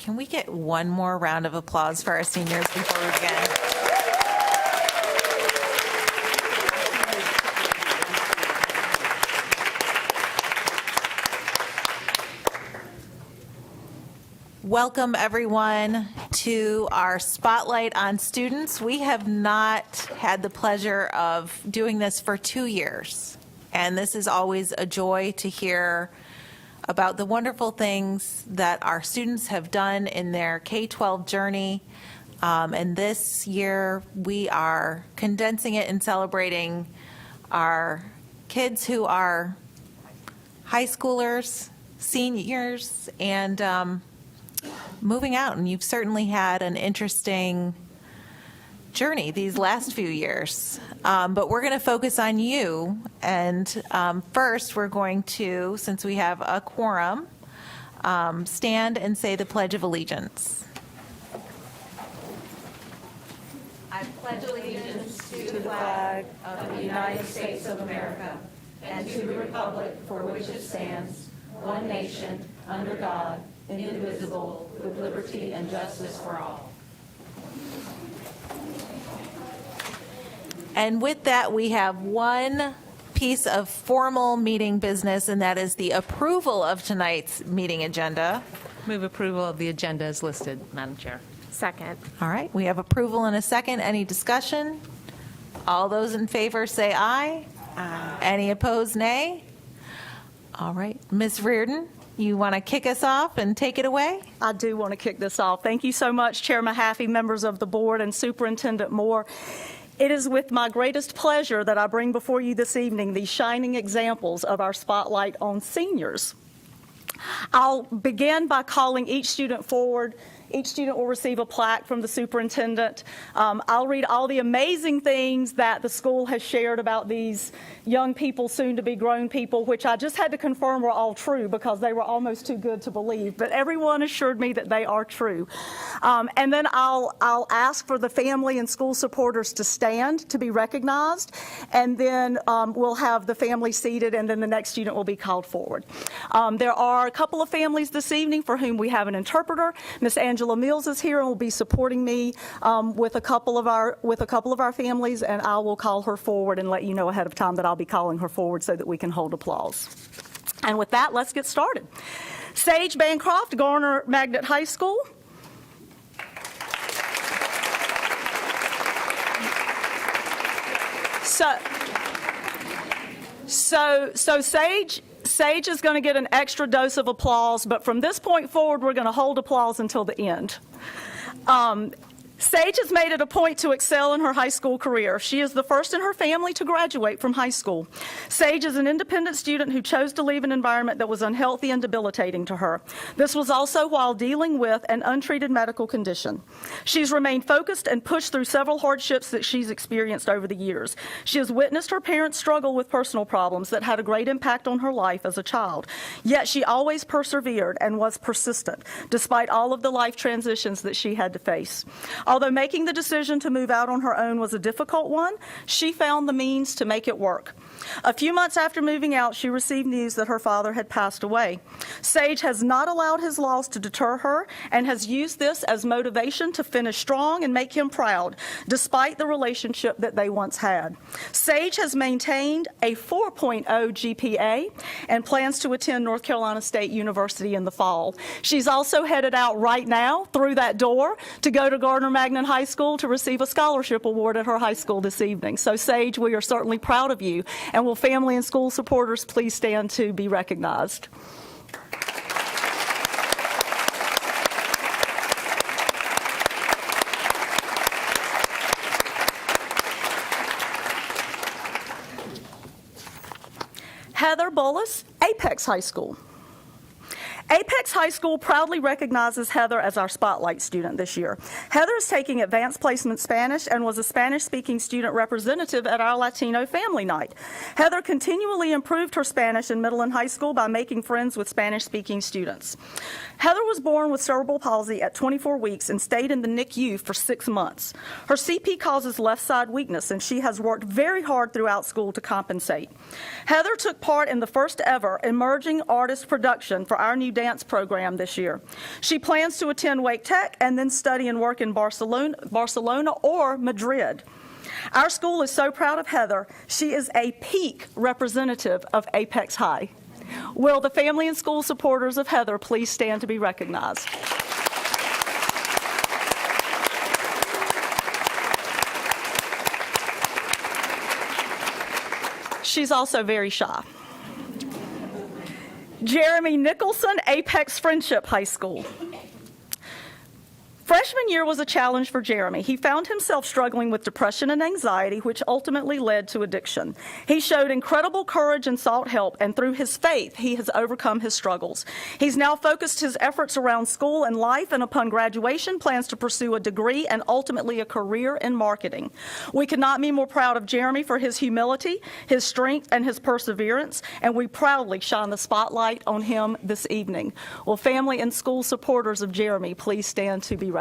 Can we get one more round of applause for our seniors before we begin? Welcome, everyone, to our Spotlight on Students. We have not had the pleasure of doing this for 2 years, and this is always a joy to hear about the wonderful things that our students have done in their K-12 journey. And this year, we are condensing it and celebrating our kids who are high schoolers, seniors, and moving out. And you've certainly had an interesting journey these last few years. But we're going to focus on you. And first, we're going to, since we have a quorum, stand and say the Pledge of Allegiance. I pledge allegiance to the flag of the United States of America and to the republic for which it stands, one nation, under God, indivisible, with liberty and justice for all. And with that, we have one piece of formal meeting business, and that is the approval of tonight's meeting agenda. Move approval of the agenda as listed, Madam Chair. Second. All right, we have approval in a second. Any discussion? All those in favor say aye. Aye. Any opposed, nay? All right, Ms. Reardon, you want to kick us off and take it away? I do want to kick this off. Thank you so much, Chair Mahaffey, members of the board, and Superintendent Moore. It is with my greatest pleasure that I bring before you this evening these shining examples of our spotlight on seniors. I'll begin by calling each student forward. Each student will receive a plaque from the superintendent. I'll read all the amazing things that the school has shared about these young people, soon to be grown people, which I just had to confirm were all true because they were almost too good to believe. But everyone assured me that they are true. And then I'll ask for the family and school supporters to stand to be recognized. And then we'll have the family seated, and then the next student will be called forward. There are a couple of families this evening for whom we have an interpreter. Miss Angela Mills is here and will be supporting me with a couple of our families, and I will call her forward and let you know ahead of time that I'll be calling her forward so that we can hold applause. And with that, let's get started. Sage Bancroft, Garner Magnet High School. So Sage is going to get an extra dose of applause, but from this point forward, we're going to hold applause until the end. Sage has made it a point to excel in her high school career. She is the first in her family to graduate from high school. Sage is an independent student who chose to leave an environment that was unhealthy and debilitating to her. This was also while dealing with an untreated medical condition. She's remained focused and pushed through several hardships that she's experienced over the years. She has witnessed her parents struggle with personal problems that had a great impact on her life as a child. Yet she always persevered and was persistent, despite all of the life transitions that she had to face. Although making the decision to move out on her own was a difficult one, she found the means to make it work. A few months after moving out, she received news that her father had passed away. Sage has not allowed his loss to deter her and has used this as motivation to finish strong and make him proud, despite the relationship that they once had. Sage has maintained a 4.0 GPA and plans to attend North Carolina State University in the fall. She's also headed out right now through that door to go to Gardner Magnan High School to receive a scholarship award at her high school this evening. So Sage, we are certainly proud of you. And will family and school supporters please stand to be recognized? Heather Bolas, Apex High School. Apex High School proudly recognizes Heather as our Spotlight student this year. Heather is taking Advanced Placement Spanish and was a Spanish-speaking student representative at our Latino Family Night. Heather continually improved her Spanish in middle and high school by making friends with Spanish-speaking students. Heather was born with cerebral palsy at 24 weeks and stayed in the NICU for 6 months. Her CP causes left side weakness, and she has worked very hard throughout school to compensate. Heather took part in the first ever Emerging Artist production for our new dance program this year. She plans to attend Wake Tech and then study and work in Barcelona or Madrid. Our school is so proud of Heather. She is a peak representative of Apex High. Will the family and school supporters of Heather please stand to be recognized? She's also very shy. Jeremy Nicholson, Apex Friendship High School. Freshman year was a challenge for Jeremy. He found himself struggling with depression and anxiety, which ultimately led to addiction. He showed incredible courage and sought help, and through his faith, he has overcome his struggles. He's now focused his efforts around school and life, and upon graduation, plans to pursue a degree and ultimately a career in marketing. We could not be more proud of Jeremy for his humility, his strength, and his perseverance, and we proudly shine the spotlight on him this evening. Will family and school supporters of Jeremy please stand to be recognized?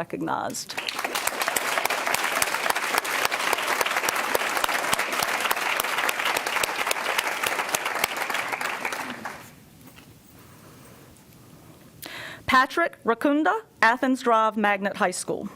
Patrick Racunda, Athens Drive Magnet High School.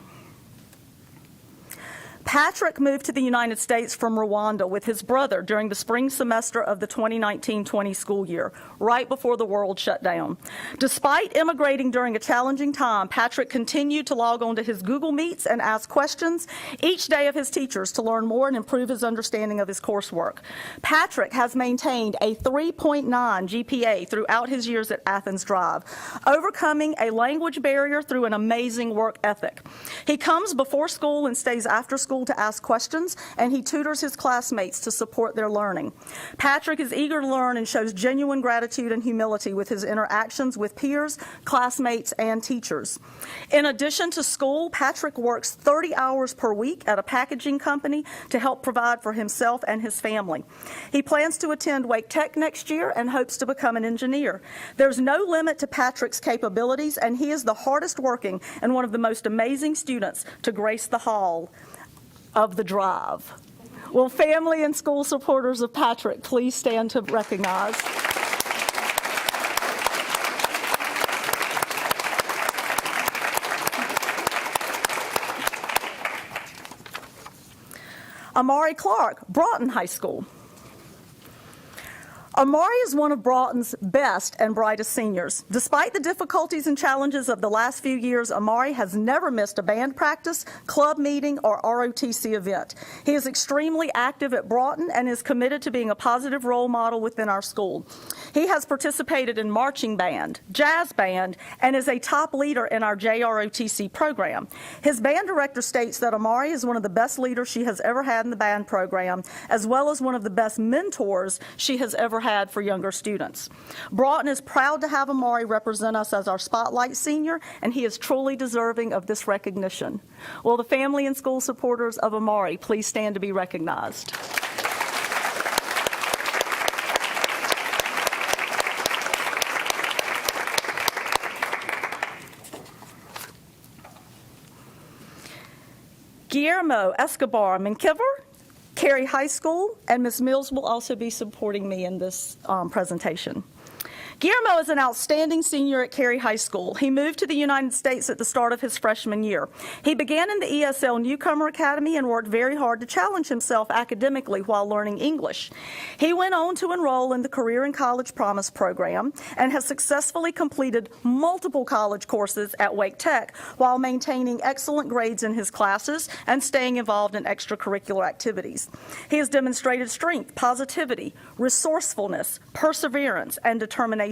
Patrick moved to the United States from Rwanda with his brother during the spring semester of the 2019-20 school year, right before the world shut down. Despite immigrating during a challenging time, Patrick continued to log on to his Google Meets and ask questions each day of his teachers to learn more and improve his understanding of his coursework. Patrick has maintained a 3.9 GPA throughout his years at Athens Drive, overcoming a language barrier through an amazing work ethic. He comes before school and stays after school to ask questions, and he tutors his classmates to support their learning. Patrick is eager to learn and shows genuine gratitude and humility with his interactions with peers, classmates, and teachers. In addition to school, Patrick works 30 hours per week at a packaging company to help provide for himself and his family. He plans to attend Wake Tech next year and hopes to become an engineer. There's no limit to Patrick's capabilities, and he is the hardest working and one of the most amazing students to grace the hall of the Drive. Will family and school supporters of Patrick please stand to recognize? Amari Clark, Broughton High School. Amari is one of Broughton's best and brightest seniors. Despite the difficulties and challenges of the last few years, Amari has never missed a band practice, club meeting, or ROTC event. He is extremely active at Broughton and is committed to being a positive role model within our school. He has participated in marching band, jazz band, and is a top leader in our JROTC program. His band director states that Amari is one of the best leaders she has ever had in the band program, as well as one of the best mentors she has ever had for younger students. Broughton is proud to have Amari represent us as our Spotlight Senior, and he is truly deserving of this recognition. Will the family and school supporters of Amari please stand to be recognized? Guillermo Escobar Mankiver, Cary High School, and Ms. Mills will also be supporting me in this presentation. Guillermo is an outstanding senior at Cary High School. He moved to the United States at the start of his freshman year. He began in the ESL Newcomer Academy and worked very hard to challenge himself academically while learning English. He went on to enroll in the Career and College Promise program and has successfully completed multiple college courses at Wake Tech while maintaining excellent grades in his classes and staying involved in extracurricular activities. He has demonstrated strength, positivity, resourcefulness, perseverance, and determination.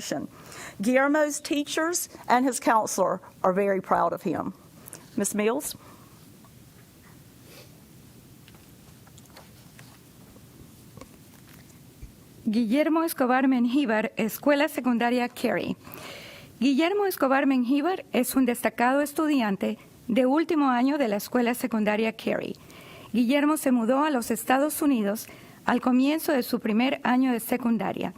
Guillermo's teachers and his counselor are very proud of him. Ms. Mills? Guillermo Escobar Mengíbar, Escuela Secundaria Cary. Guillermo Escobar Mengíbar es un destacado estudiante de último año de la Escuela Secundaria Cary. Guillermo se mudó a los Estados Unidos al comienzo de su primer año de secundaria.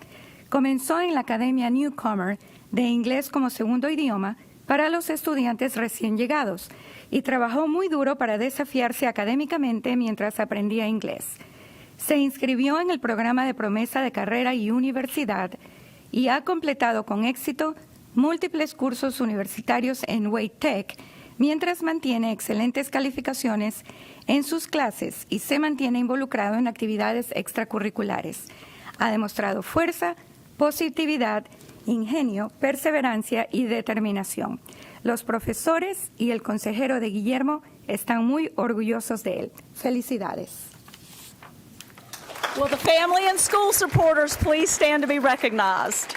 Comenzó en la Academia Newcomer de inglés como segundo idioma para los estudiantes recién llegados y trabajó muy duro para desafiarse académicamente mientras aprendía inglés. Se inscribió en el programa de promesa de carrera y universidad y ha completado con éxito múltiples cursos universitarios en Wade Tech, mientras mantiene excelentes calificaciones en sus clases y se mantiene involucrado en actividades extracurriculares. Ha demostrado fuerza, positividad, ingenio, perseverancia y determinación. Los profesores y el consejero de Guillermo están muy orgullosos de él. Felicidades. Will the family and school supporters please stand to be recognized?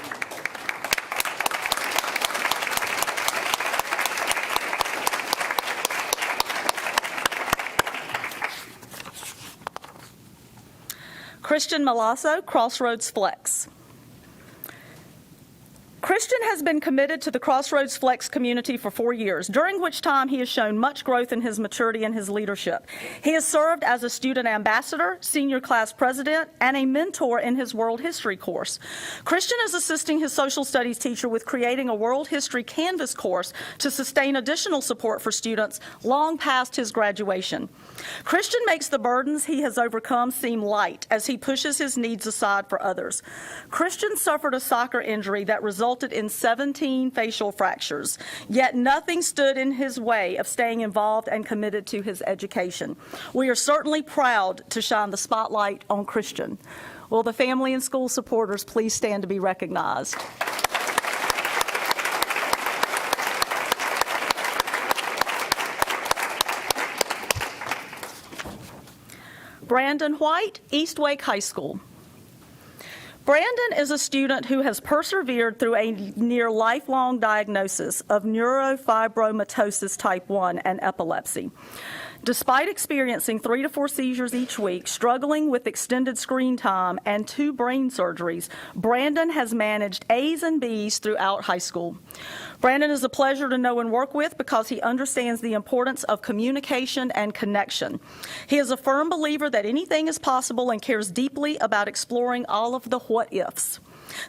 Christian Molosso, Crossroads Flex. Christian has been committed to the Crossroads Flex community for 4 years, during which time he has shown much growth in his maturity and his leadership. He has served as a student ambassador, senior class president, and a mentor in his world history course. Christian is assisting his social studies teacher with creating a world history Canvas course to sustain additional support for students long past his graduation. Christian makes the burdens he has overcome seem light as he pushes his needs aside for others. Christian suffered a soccer injury that resulted in 17 facial fractures, yet nothing stood in his way of staying involved and committed to his education. We are certainly proud to shine the spotlight on Christian. Will the family and school supporters please stand to be recognized? Brandon White, East Wake High School. Brandon is a student who has persevered through a near lifelong diagnosis of neurofibromatosis type 1 and epilepsy. Despite experiencing 3 to 4 seizures each week, struggling with extended screen time, and 2 brain surgeries, Brandon has managed A's and B's throughout high school. Brandon is a pleasure to know and work with because he understands the importance of communication and connection. He is a firm believer that anything is possible and cares deeply about exploring all of the what-ifs.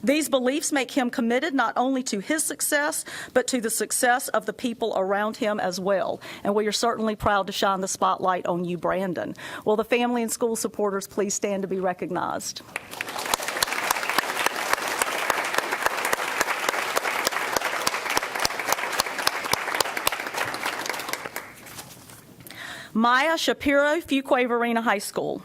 These beliefs make him committed not only to his success, but to the success of the people around him as well. And we are certainly proud to shine the spotlight on you, Brandon. Will the family and school supporters please stand to be recognized? Maya Shapiro, Fuquay-Varina High School.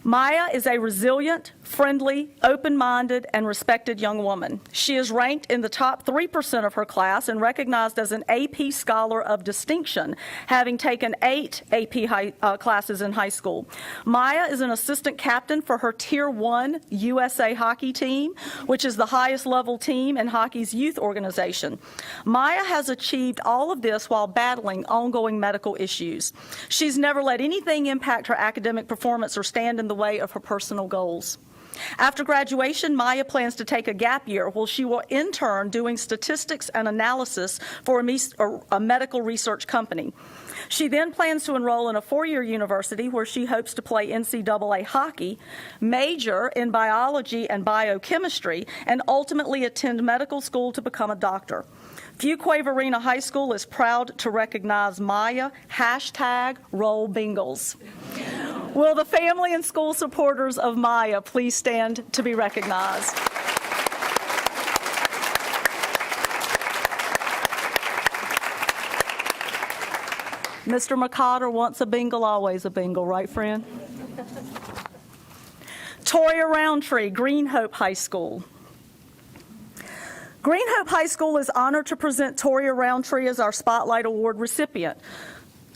Maya is a resilient, friendly, open-minded, and respected young woman. She is ranked in the top 3% of her class and recognized as an AP Scholar of Distinction, having taken 8 AP classes in high school. Maya is an assistant captain for her Tier 1 USA hockey team, which is the highest level team in hockey's youth organization. Maya has achieved all of this while battling ongoing medical issues. She's never let anything impact her academic performance or stand in the way of her personal goals. After graduation, Maya plans to take a gap year where she will intern doing statistics and analysis for a medical research company. She then plans to enroll in a 4-year university where she hopes to play NCAA hockey, major in biology and biochemistry, and ultimately attend medical school to become a doctor. Fuquay-Varina High School is proud to recognize Maya. #Roll Bengals. Will the family and school supporters of Maya please stand to be recognized? Mr. McCotter, once a Bengal, always a Bengal, right, friend? Toria Roundtree, Green Hope High School. Green Hope High School is honored to present Toria Roundtree as our Spotlight Award recipient.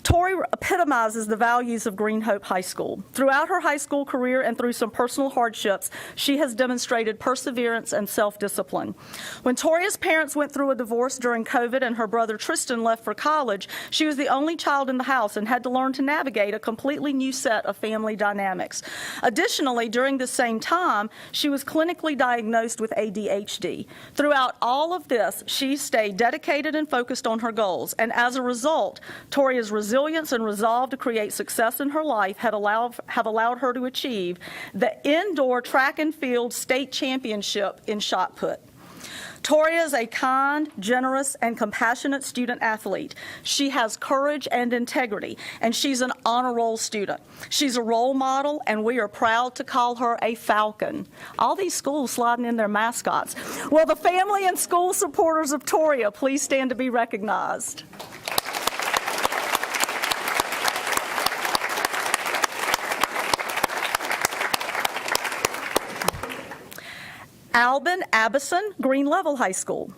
Toria epitomizes the values of Green Hope High School. Throughout her high school career and through some personal hardships, she has demonstrated perseverance and self-discipline. When Toria's parents went through a divorce during COVID and her brother Tristan left for college, she was the only child in the house and had to learn to navigate a completely new set of family dynamics. Additionally, during the same time, she was clinically diagnosed with ADHD. Throughout all of this, she stayed dedicated and focused on her goals, and as a result, Toria's resilience and resolve to create success in her life have allowed her to achieve the indoor track and field state championship in shot put. Toria is a kind, generous, and compassionate student athlete. She has courage and integrity, and she's an honor roll student. She's a role model, and we are proud to call her a Falcon. All these schools sliding in their mascots. Will the family and school supporters of Toria please stand to be recognized? Alvin Abbason, Green Level High School.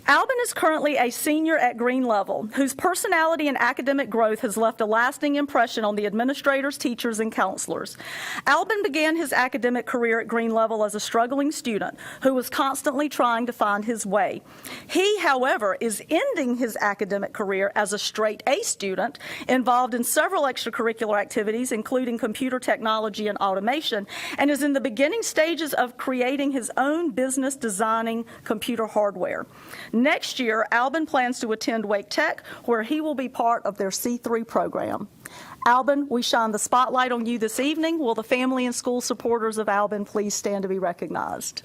Alvin is currently a senior at Green Level, whose personality and academic growth has left a lasting impression on the administrators, teachers, and counselors. Alvin began his academic career at Green Level as a struggling student who was constantly trying to find his way. He, however, is ending his academic career as a straight A student involved in several extracurricular activities, including computer technology and automation, and is in the beginning stages of creating his own business designing computer hardware. Next year, Alvin plans to attend Wake Tech, where he will be part of their C3 program. Alvin, we shine the spotlight on you this evening. Will the family and school supporters of Alvin please stand to be recognized?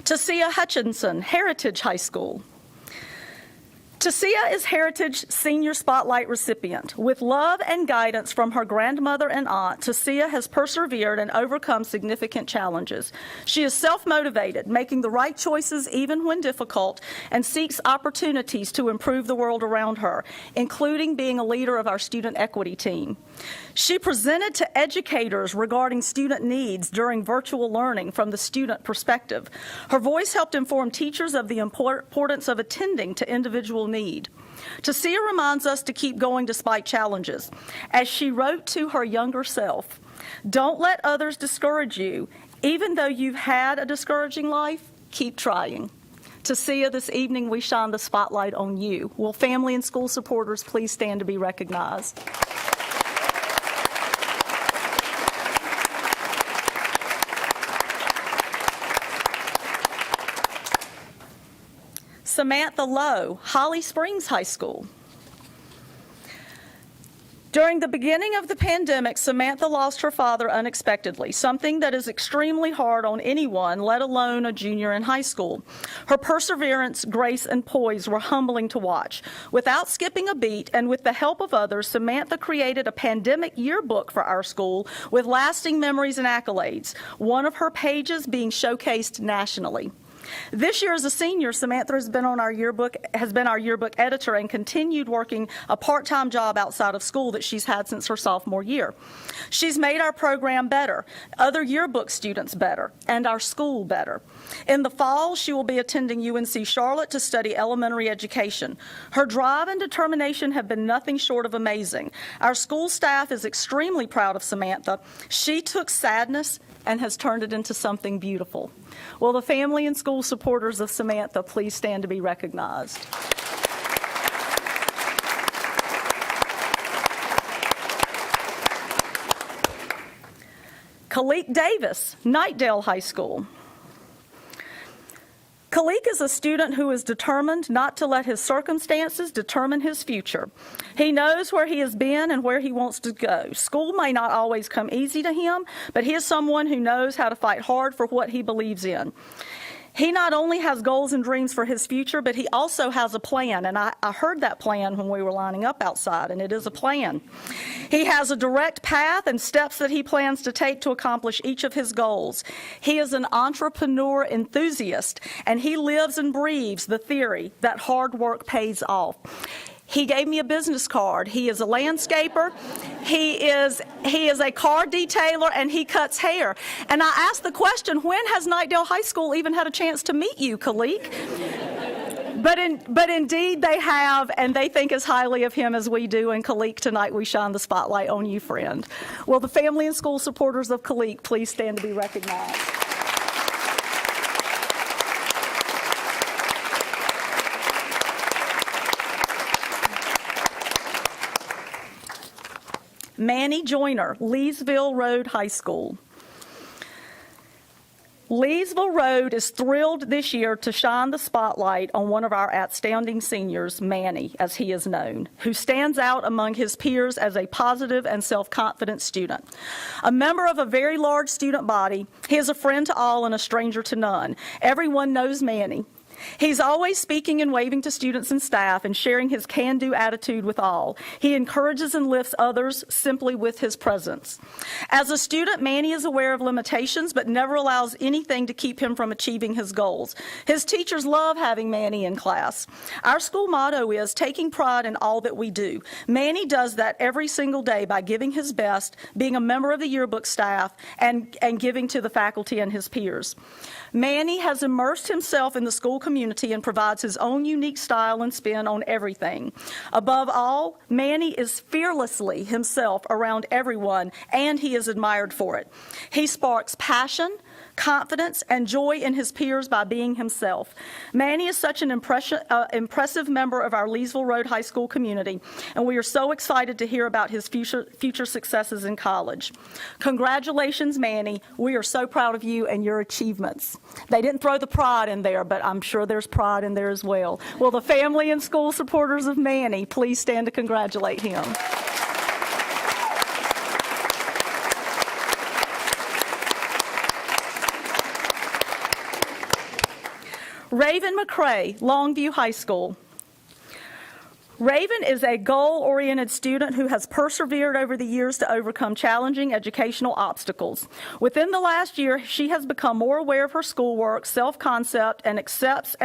Tacia Hutchinson, Heritage High School. Tacia is Heritage Senior Spotlight recipient. With love and guidance from her grandmother and aunt, Tacia has persevered and overcome significant challenges. She is self-motivated, making the right choices even when difficult, and seeks opportunities to improve the world around her, including being a leader of our student equity team. She presented to educators regarding student needs during virtual learning from the student perspective. Her voice helped inform teachers of the importance of attending to individual need. Tacia reminds us to keep going despite challenges. As she wrote to her younger self, "Don't let others discourage you. Even though you've had a discouraging life, keep trying." Tacia, this evening we shine the spotlight on you. Will family and school supporters please stand to be recognized? Samantha Lowe, Holly Springs High School. During the beginning of the pandemic, Samantha lost her father unexpectedly, something that is extremely hard on anyone, let alone a junior in high school. Her perseverance, grace, and poise were humbling to watch. Without skipping a beat and with the help of others, Samantha created a pandemic yearbook for our school with lasting memories and accolades, one of her pages being showcased nationally. This year as a senior, Samantha has been our yearbook editor and continued working a part-time job outside of school that she's had since her sophomore year. She's made our program better, other yearbook students better, and our school better. In the fall, she will be attending UNC Charlotte to study elementary education. Her drive and determination have been nothing short of amazing. Our school staff is extremely proud of Samantha. She took sadness and has turned it into something beautiful. Will the family and school supporters of Samantha please stand to be recognized? Colleek Davis, Nightdale High School. Colleek is a student who is determined not to let his circumstances determine his future. He knows where he has been and where he wants to go. School may not always come easy to him, but he is someone who knows how to fight hard for what he believes in. He not only has goals and dreams for his future, but he also has a plan, and I heard that plan when we were lining up outside, and it is a plan. He has a direct path and steps that he plans to take to accomplish each of his goals. He is an entrepreneur enthusiast, and he lives and breathes the theory that hard work pays off. He gave me a business card. He is a landscaper. He is a car detailer, and he cuts hair. And I asked the question, when has Nightdale High School even had a chance to meet you, Colleek? But indeed they have, and they think as highly of him as we do. And Colleek, tonight we shine the spotlight on you, friend. Will the family and school supporters of Colleek please stand to be recognized? Manny Joyner, Leesville Road High School. Leesville Road is thrilled this year to shine the spotlight on one of our outstanding seniors, Manny, as he is known, who stands out among his peers as a positive and self-confident student. A member of a very large student body, he is a friend to all and a stranger to none. Everyone knows Manny. He's always speaking and waving to students and staff and sharing his can-do attitude with all. He encourages and lifts others simply with his presence. As a student, Manny is aware of limitations but never allows anything to keep him from achieving his goals. His teachers love having Manny in class. Our school motto is taking pride in all that we do. Manny does that every single day by giving his best, being a member of the yearbook staff, and giving to the faculty and his peers. Manny has immersed himself in the school community and provides his own unique style and spin on everything. Above all, Manny is fearlessly himself around everyone, and he is admired for it. He sparks passion, confidence, and joy in his peers by being himself. Manny is such an impressive member of our Leesville Road High School community, and we are so excited to hear about his future successes in college. Congratulations, Manny. We are so proud of you and your achievements. They didn't throw the pride in there, but I'm sure there's pride in there as well. Will the family and school supporters of Manny please stand to congratulate him? Raven McRae, Longview High School. Raven is a goal-oriented student who has persevered over the years to overcome challenging educational obstacles. Within the last year, she has become more aware of her schoolwork, self-concept, and accepts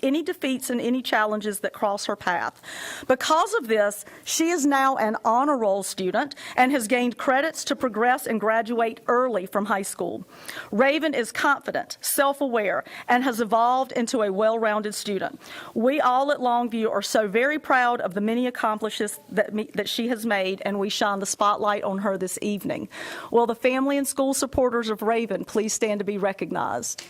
any defeats and any challenges that cross her path. Because of this, she is now an honor roll student and has gained credits to progress and graduate early from high school. Raven is confident, self-aware, and has evolved into a well-rounded student. We all at Longview are so very proud of the many accomplishments that she has made, and we shine the spotlight on her this evening. Will the family and school supporters of Raven please stand to be recognized?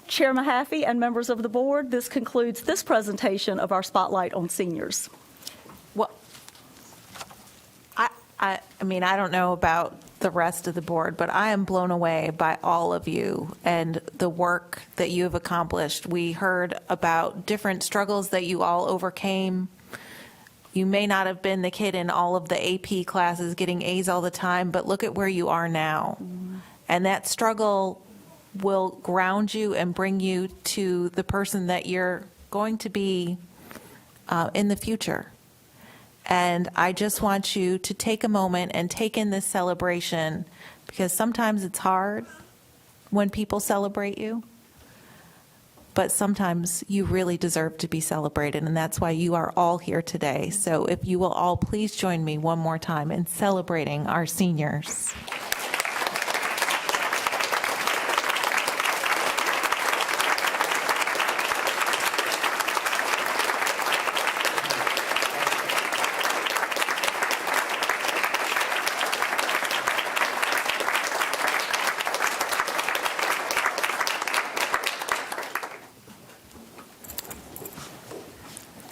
Chair Mahaffey and members of the board, this concludes this presentation of our Spotlight on Seniors. Well, I mean, I don't know about the rest of the board, but I am blown away by all of you and the work that you have accomplished. We heard about different struggles that you all overcame. You may not have been the kid in all of the AP classes getting A's all the time, but look at where you are now. And that struggle will ground you and bring you to the person that you're going to be in the future. And I just want you to take a moment and take in this celebration, because sometimes it's hard when people celebrate you, but sometimes you really deserve to be celebrated, and that's why you are all here today. So if you will all please join me one more time in celebrating our seniors.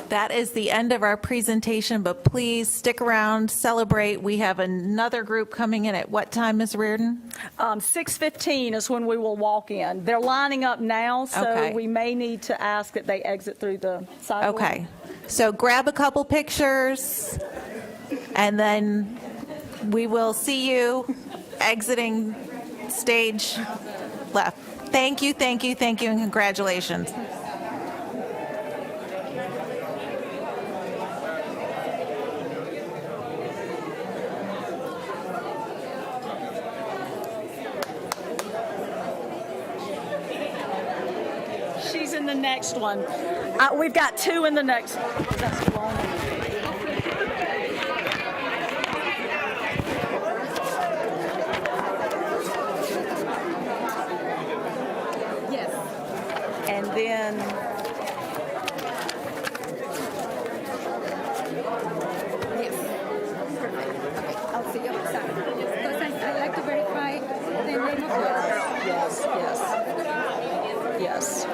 That is the end of our presentation, but please stick around, celebrate. We have another group coming in at what time, Ms. Reardon? 6:15 is when we will walk in. They're lining up now, so Okay. we may need to ask that they exit through the sidewalk. Okay, so grab a couple pictures, and then we will see you exiting stage left. Thank you, thank you, thank you, and congratulations. She's in the next one. We've got two in the next. That's long. Yes. And then. Yes. Perfect. I'll see you outside. Because I like to verify the name of yours. Yes, yes. Yes.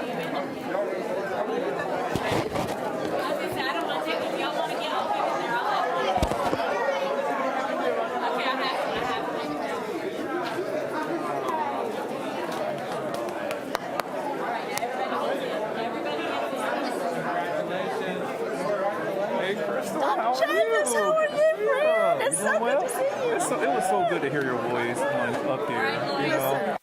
hear your voice up here. You know?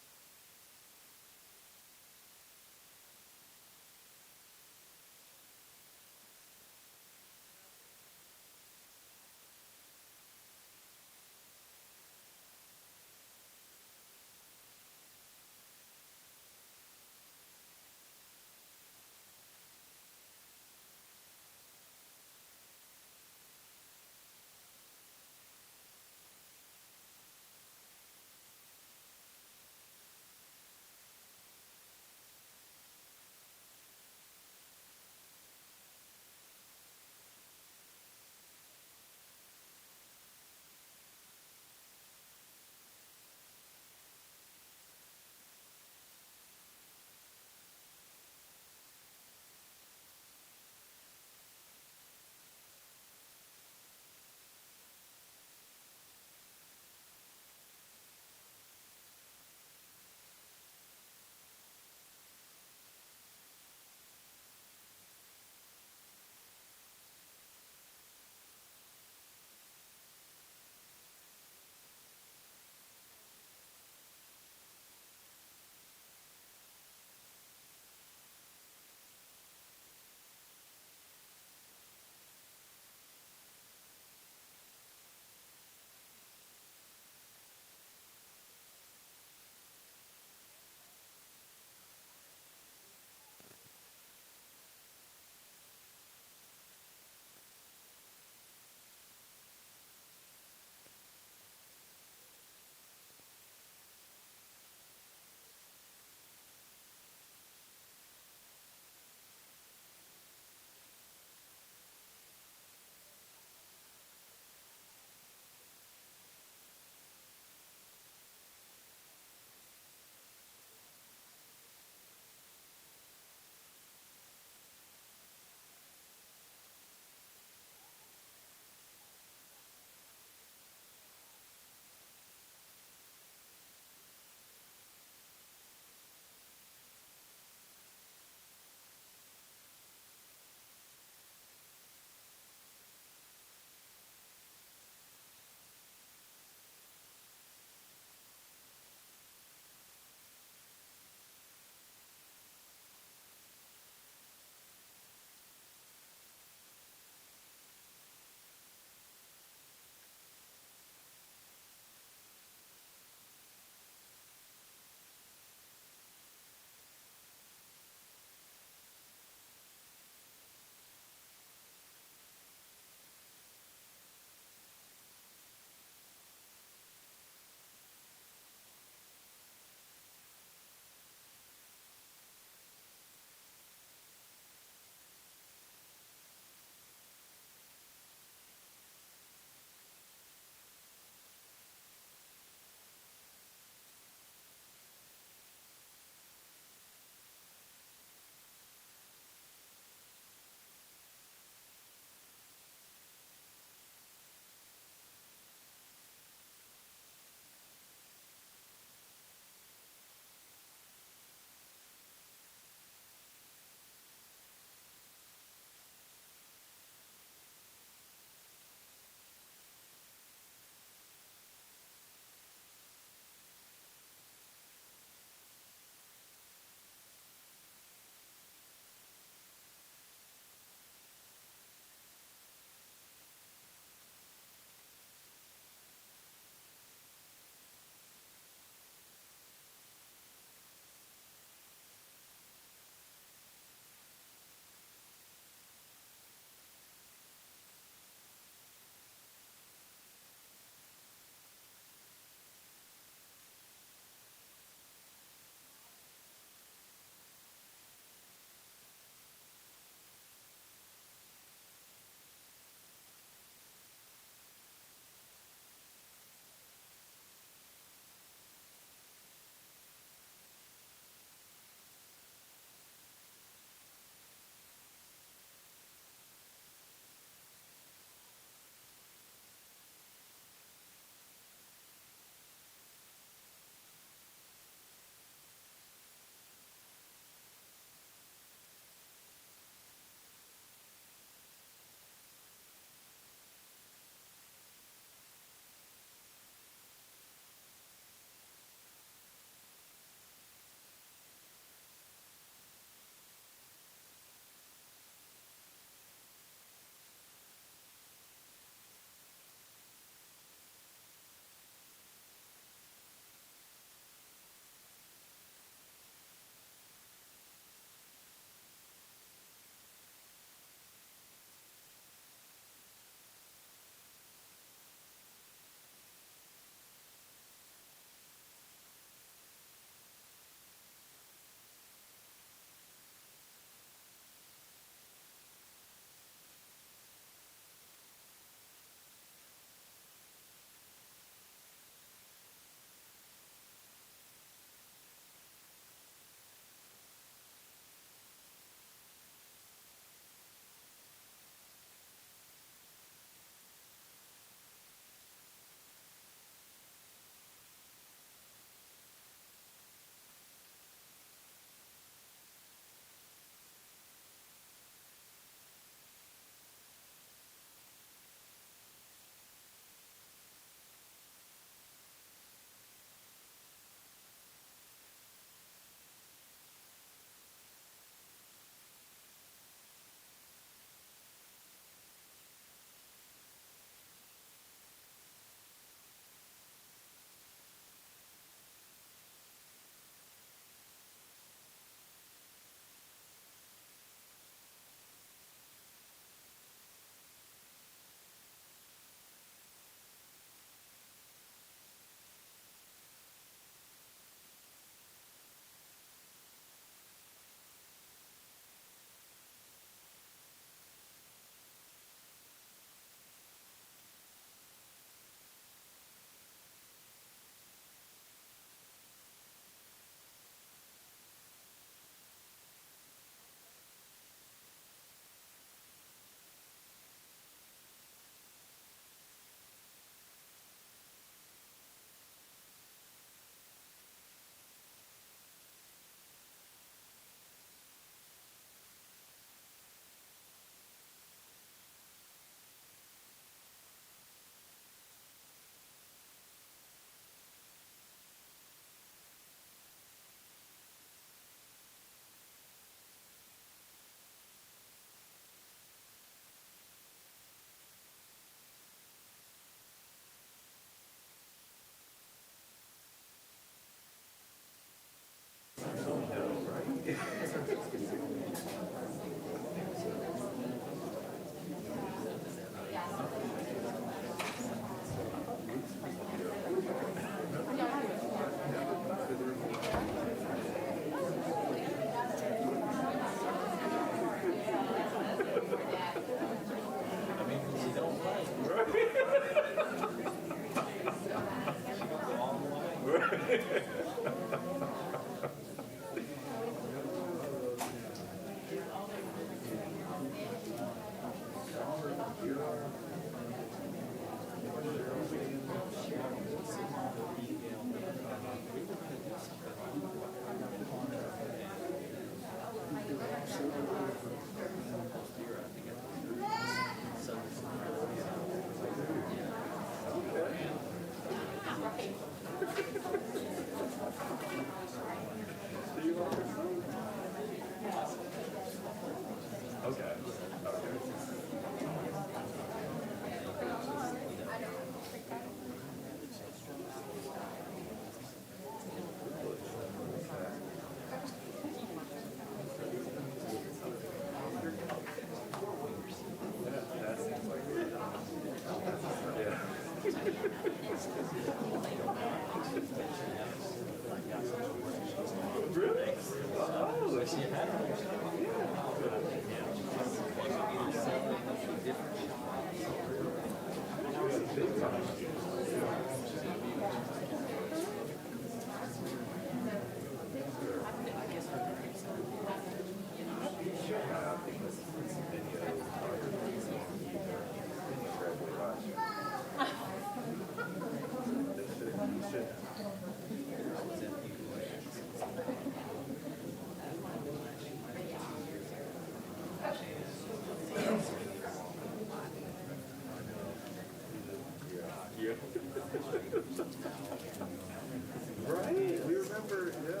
Right, we remember, yeah.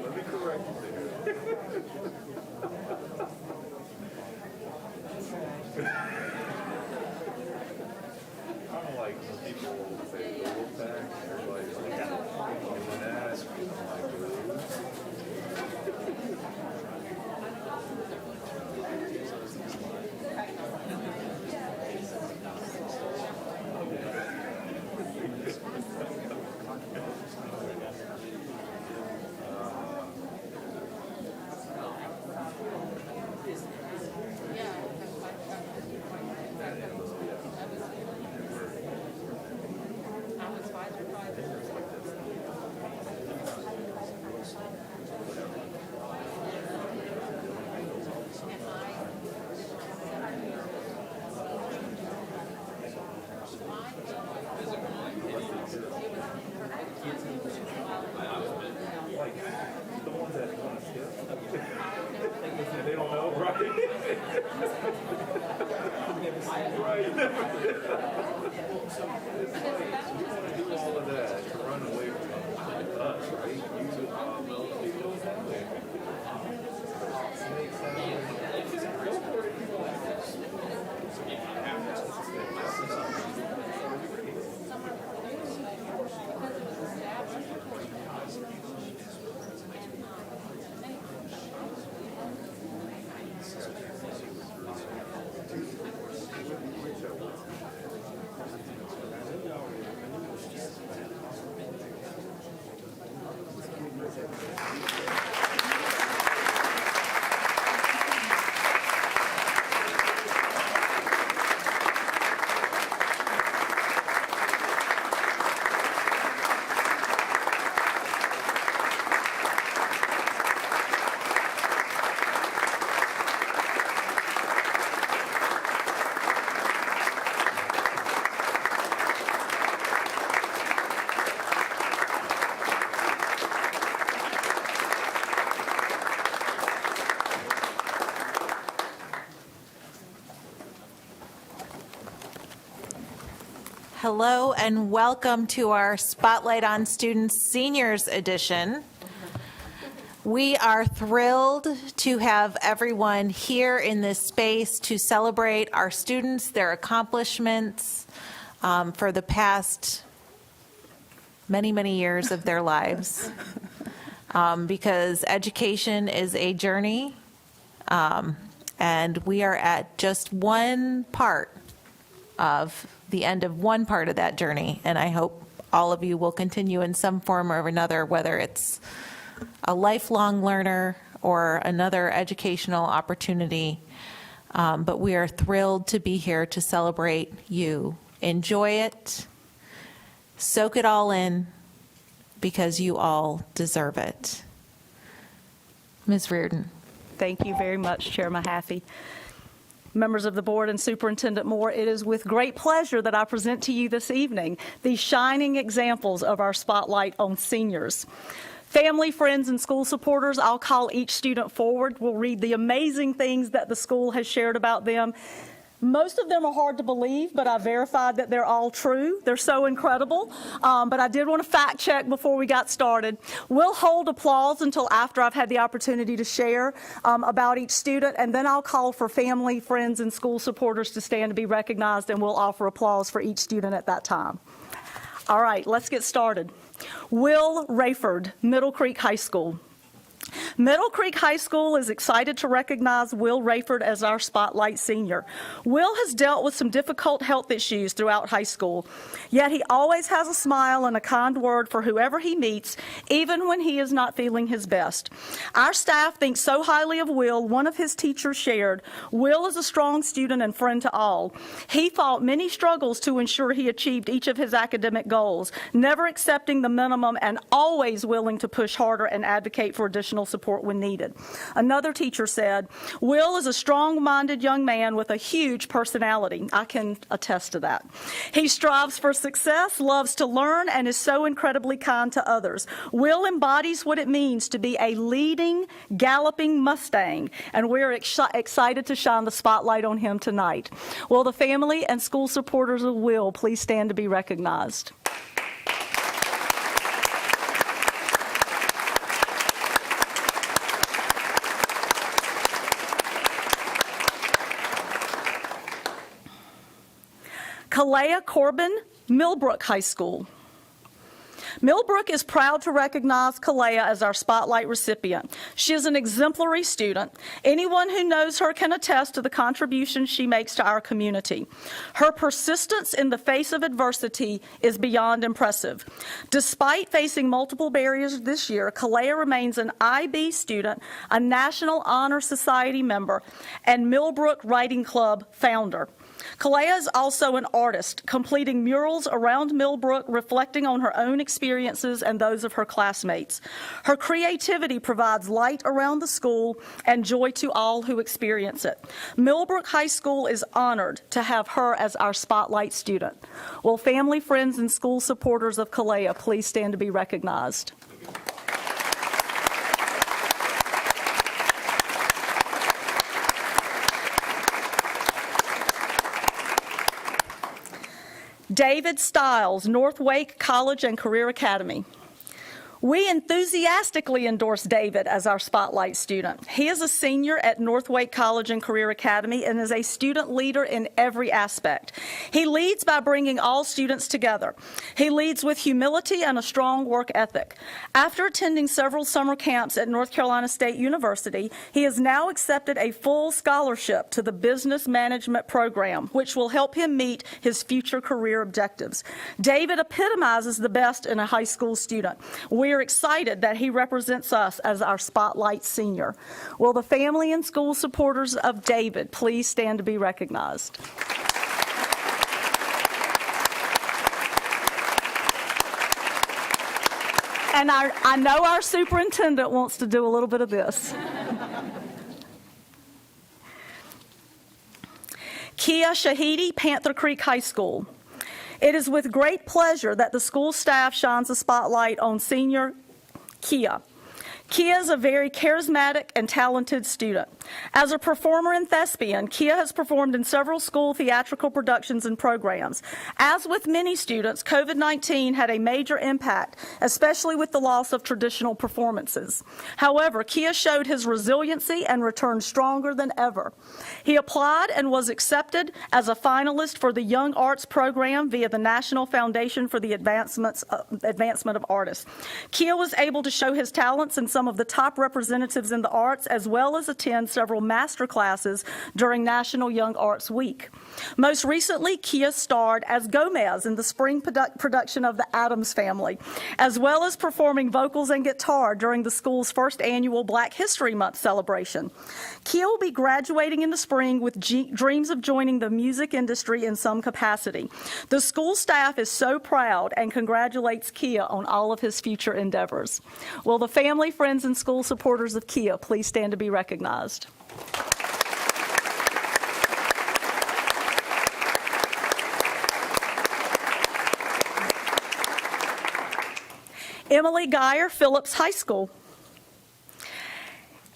Let me correct you there. Kind of like when people say the wolf pack, everybody's like, and when asked, I'm like, the ones that want to skip. They don't know, right? Right. It's like, you want to do all of that to run away from us, right? You people that way. Snakes out. Go for it. Hello and welcome to our Spotlight on Students Seniors Edition. We are thrilled to have everyone here in this space to celebrate our students, their accomplishments for the past many, many years of their lives. because education is a journey, and we are at just one part of the end of one part of that journey, and I hope all of you will continue in some form or another, whether it's a lifelong learner or another educational opportunity. But we are thrilled to be here to celebrate you. Enjoy it. Soak it all in, because you all deserve it. Ms. Reardon. Thank you very much, Chair Mahaffey. Members of the board and Superintendent Moore, it is with great pleasure that I present to you this evening these shining examples of our spotlight on seniors. Family, friends, and school supporters, I'll call each student forward. We'll read the amazing things that the school has shared about them. Most of them are hard to believe, but I verified that they're all true. They're so incredible. But I did want to fact check before we got started. We'll hold applause until after I've had the opportunity to share about each student, and then I'll call for family, friends, and school supporters to stand to be recognized, and we'll offer applause for each student at that time. All right, let's get started. Will Rayford, Middle Creek High School. Middle Creek High School is excited to recognize Will Rayford as our Spotlight Senior. Will has dealt with some difficult health issues throughout high school, yet he always has a smile and a kind word for whoever he meets, even when he is not feeling his best. Our staff thinks so highly of Will. One of his teachers shared, "Will is a strong student and friend to all. He fought many struggles to ensure he achieved each of his academic goals, never accepting the minimum and always willing to push harder and advocate for additional support when needed." Another teacher said, "Will is a strong-minded young man with a huge personality." I can attest to that. He strives for success, loves to learn, and is so incredibly kind to others. Will embodies what it means to be a leading, galloping Mustang, and we're excited to shine the spotlight on him tonight. Will the family and school supporters of Will please stand to be recognized? Kalea Corbin, Millbrook High School. Millbrook is proud to recognize Kalea as our spotlight recipient. She is an exemplary student. Anyone who knows her can attest to the contributions she makes to our community. Her persistence in the face of adversity is beyond impressive. Despite facing multiple barriers this year, Kalea remains an IB student, a National Honor Society member, and Millbrook Writing Club founder. Kalea is also an artist, completing murals around Millbrook, reflecting on her own experiences and those of her classmates. Her creativity provides light around the school and joy to all who experience it. Millbrook High School is honored to have her as our spotlight student. Will family, friends, and school supporters of Kalea please stand to be recognized? David Stiles, North Wake College and Career Academy. We enthusiastically endorse David as our spotlight student. He is a senior at North Wake College and Career Academy and is a student leader in every aspect. He leads by bringing all students together. He leads with humility and a strong work ethic. After attending several summer camps at North Carolina State University, he has now accepted a full scholarship to the Business Management program, which will help him meet his future career objectives. David epitomizes the best in a high school student. We are excited that he represents us as our Spotlight Senior. Will the family and school supporters of David please stand to be recognized? And I know our superintendent wants to do a little bit of this. Kia Shahidi, Panther Creek High School. It is with great pleasure that the school staff shines a spotlight on senior Kia. Kia is a very charismatic and talented student. As a performer and thespian, Kia has performed in several school theatrical productions and programs. As with many students, COVID-19 had a major impact, especially with the loss of traditional performances. However, Kia showed his resiliency and returned stronger than ever. He applied and was accepted as a finalist for the Young Arts Program via the National Foundation for the Advancement of Artists. Kia was able to show his talents in some of the top representatives in the arts, as well as attend several master classes during National Young Arts Week. Most recently, Kia starred as Gomez in the spring production of The Addams Family, as well as performing vocals and guitar during the school's first annual Black History Month celebration. Kia will be graduating in the spring with dreams of joining the music industry in some capacity. The school staff is so proud and congratulates Kia on all of his future endeavors. Will the family, friends, and school supporters of Kia please stand to be recognized? Emily Geyer, Phillips High School.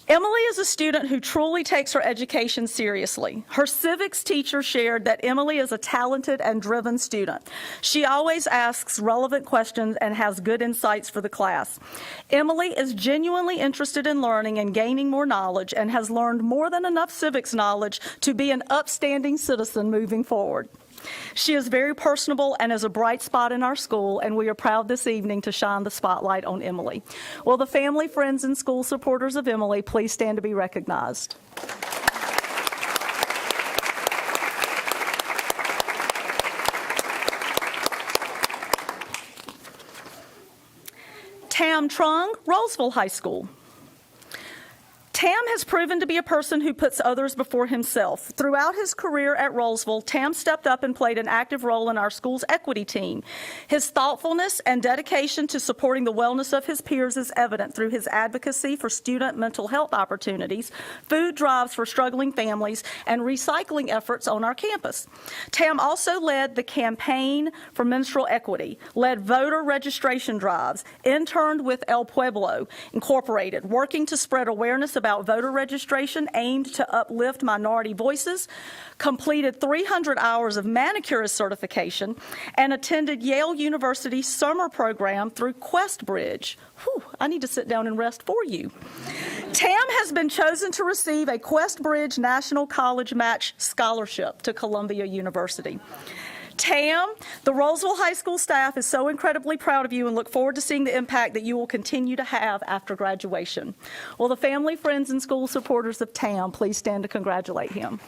Emily is a student who truly takes her education seriously. Her civics teacher shared that Emily is a talented and driven student. She always asks relevant questions and has good insights for the class. Emily is genuinely interested in learning and gaining more knowledge and has learned more than enough civics knowledge to be an upstanding citizen moving forward. She is very personable and is a bright spot in our school, and we are proud this evening to shine the spotlight on Emily. Will the family, friends, and school supporters of Emily please stand to be recognized? Tam Trung, Roseville High School. Tam has proven to be a person who puts others before himself. Throughout his career at Roseville, Tam stepped up and played an active role in our school's equity team. His thoughtfulness and dedication to supporting the wellness of his peers is evident through his advocacy for student mental health opportunities, food drives for struggling families, and recycling efforts on our campus. Tam also led the campaign for menstrual equity, led voter registration drives, interned with El Pueblo Incorporated, working to spread awareness about voter registration aimed to uplift minority voices, completed 300 hours of manicurist certification, and attended Yale University's summer program through Quest Bridge. Whew, I need to sit down and rest for you. Tam has been chosen to receive a Quest Bridge National College Match Scholarship to Columbia University. Tam, the Roseville High School staff is so incredibly proud of you and look forward to seeing the impact that you will continue to have after graduation. Will the family, friends, and school supporters of Tam please stand to congratulate him?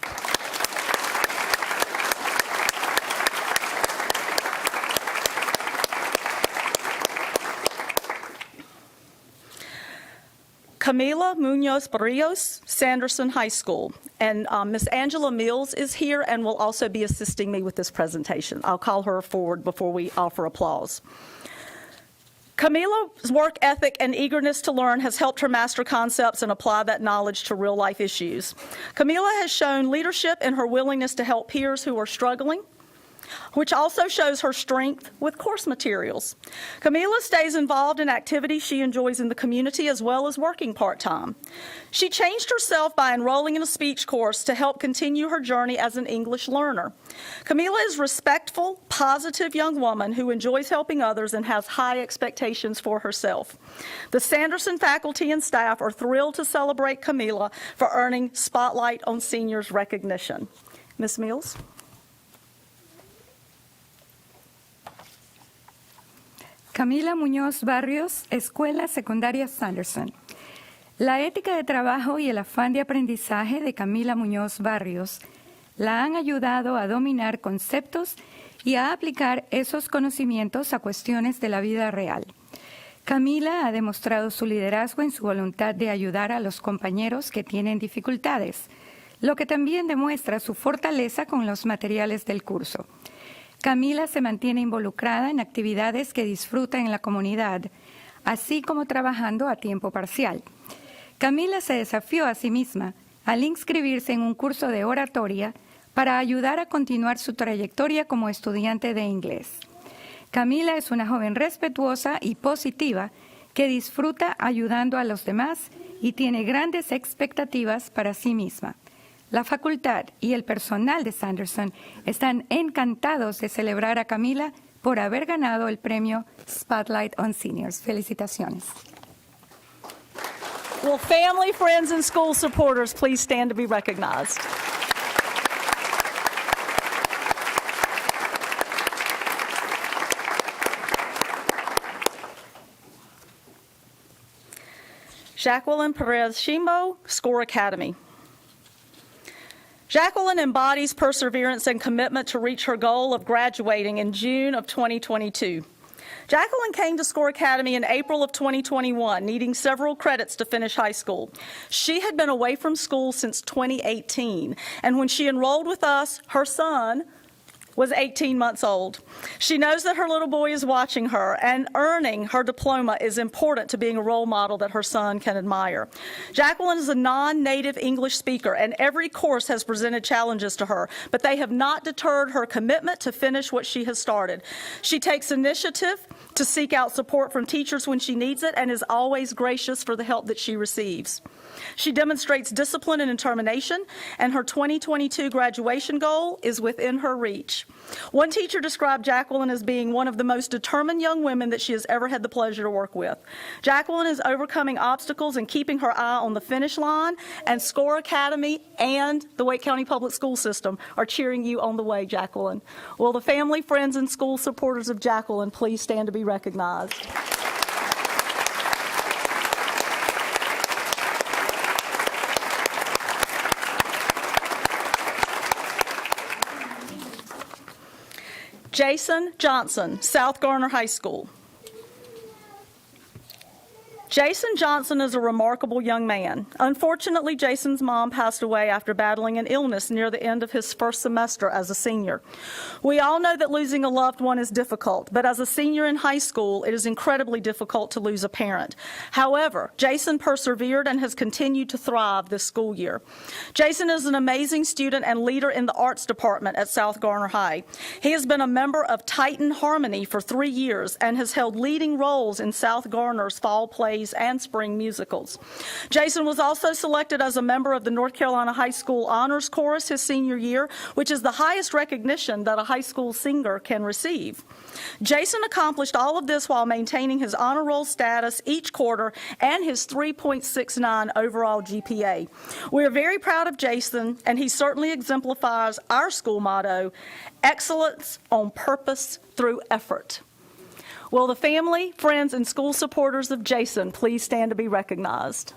Camila Munoz Barrios, Sanderson High School. And Miss Angela Mills is here and will also be assisting me with this presentation. I'll call her forward before we offer applause. Camila's work ethic and eagerness to learn has helped her master concepts and apply that knowledge to real-life issues. Camila has shown leadership in her willingness to help peers who are struggling, which also shows her strength with course materials. Camila stays involved in activities she enjoys in the community as well as working part-time. She changed herself by enrolling in a speech course to help continue her journey as an English learner. Camila is a respectful, positive young woman who enjoys helping others and has high expectations for herself. The Sanderson faculty and staff are thrilled to celebrate Camila for earning Spotlight on Seniors recognition. Ms. Mills? Camila Muñoz Barrios, Escuela Secundaria Sanderson. La ética de trabajo y el afán de aprendizaje de Camila Muñoz Barrios la han ayudado a dominar conceptos y a aplicar esos conocimientos a cuestiones de la vida real. Camila ha demostrado su liderazgo en su voluntad de ayudar a los compañeros que tienen dificultades, lo que también demuestra su fortaleza con los materiales del curso. Camila se mantiene involucrada en actividades que disfruta en la comunidad, así como trabajando a tiempo parcial. Camila se desafió a sí misma al inscribirse en un curso de oratoria para ayudar a continuar su trayectoria como estudiante de inglés. Camila es una joven respetuosa y positiva que disfruta ayudando a los demás y tiene grandes expectativas para sí misma. La facultad y el personal de Sanderson están encantados de celebrar a Camila por haber ganado el premio Spotlight on Seniors. Felicitaciones. Will family, friends, and school supporters please stand to be recognized? Jacqueline Perez Shimbo, Score Academy. Jacqueline embodies perseverance and commitment to reach her goal of graduating in June of 2022. Jacqueline came to Score Academy in April of 2021, needing several credits to finish high school. She had been away from school since 2018, and when she enrolled with us, her son was 18 months old. She knows that her little boy is watching her, and earning her diploma is important to being a role model that her son can admire. Jacqueline is a non-native English speaker, and every course has presented challenges to her, but they have not deterred her commitment to finish what she has started. She takes initiative to seek out support from teachers when she needs it and is always gracious for the help that she receives. She demonstrates discipline and determination, and her 2022 graduation goal is within her reach. One teacher described Jacqueline as being one of the most determined young women that she has ever had the pleasure to work with. Jacqueline is overcoming obstacles and keeping her eye on the finish line, and Score Academy and the Wake County Public School System are cheering you on the way, Jacqueline. Will the family, friends, and school supporters of Jacqueline please stand to be recognized? Jason Johnson, South Garner High School. Jason Johnson is a remarkable young man. Unfortunately, Jason's mom passed away after battling an illness near the end of his first semester as a senior. We all know that losing a loved one is difficult, but as a senior in high school, it is incredibly difficult to lose a parent. However, Jason persevered and has continued to thrive this school year. Jason is an amazing student and leader in the arts department at South Garner High. He has been a member of Titan Harmony for 3 years and has held leading roles in South Garner's fall plays and spring musicals. Jason was also selected as a member of the North Carolina High School Honors Chorus his senior year, which is the highest recognition that a high school singer can receive. Jason accomplished all of this while maintaining his honor roll status each quarter and his 3.69 overall GPA. We are very proud of Jason, and he certainly exemplifies our school motto, excellence on purpose through effort. Will the family, friends, and school supporters of Jason please stand to be recognized?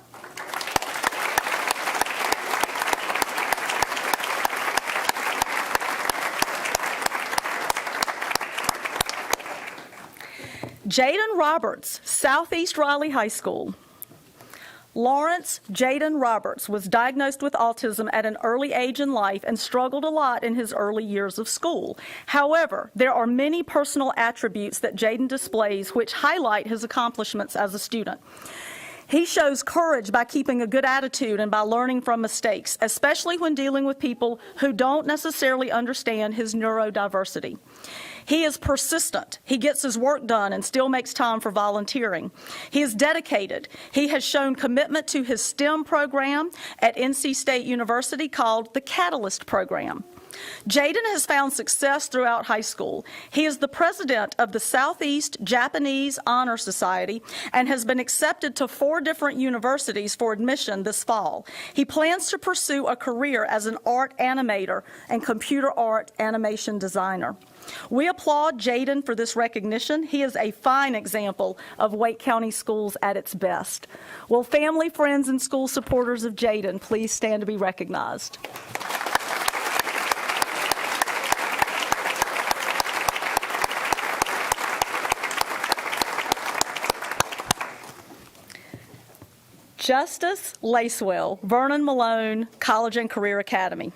Jaden Roberts, Southeast Riley High School. Lawrence Jaden Roberts was diagnosed with autism at an early age in life and struggled a lot in his early years of school. However, there are many personal attributes that Jaden displays which highlight his accomplishments as a student. He shows courage by keeping a good attitude and by learning from mistakes, especially when dealing with people who don't necessarily understand his neurodiversity. He is persistent. He gets his work done and still makes time for volunteering. He is dedicated. He has shown commitment to his STEM program at NC State University called the Catalyst Program. Jaden has found success throughout high school. He is the president of the Southeast Japanese Honor Society and has been accepted to 4 different universities for admission this fall. He plans to pursue a career as an art animator and computer art animation designer. We applaud Jaden for this recognition. He is a fine example of Wake County schools at its best. Will family, friends, and school supporters of Jaden please stand to be recognized? Justice Lacewell, Vernon Malone College and Career Academy.